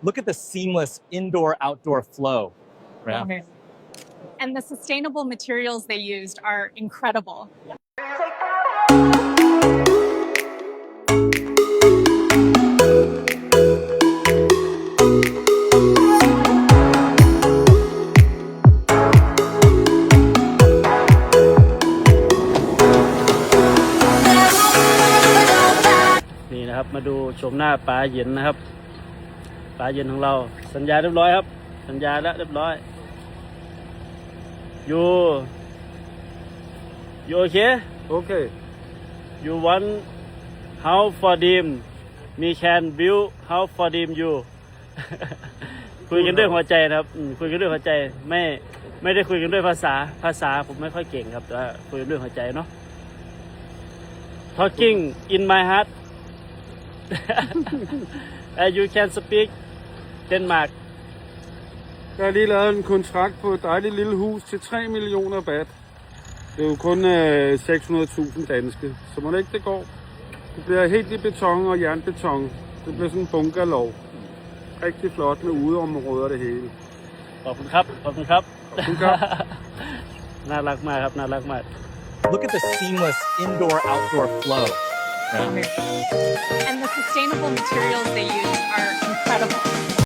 Look at the seamless indoor-outdoor flow. Yeah. And the sustainable materials they used are incredible.นี่นะครับมาดูชมหน้าปลาเย็นนะครับปลาเย็นของเราสัญญาเรียบร้อยครับสัญญาแล้วเรียบร้อยyou okay Okay. you want house for them me can build house for them you คุยกันด้วยหัวใจนะครับคุยกันด้วยหัวใจไม่ได้คุยกันด้วยภาษาผมไม่ค่อยเก่งครับแต่คุยกันด้วยหัวใจเนาะ talking in my heart you can speak Denmark Der er lige lavet en kontrakt på et dejligt lille hus til 3 millioner baht. Det er jo kun 600.000 danske, så må det ikke det går. Det bliver helt i beton og jernbeton. Det bliver sådan en bunkerlov. Rigtig flot med udeområder og det hele. ขอบคุณครับขอบคุณครับ Bunker. น่ารักมากครับน่ารักมาก Look at the seamless indoor-outdoor flow. Yeah. And the sustainable materials they used are incredible.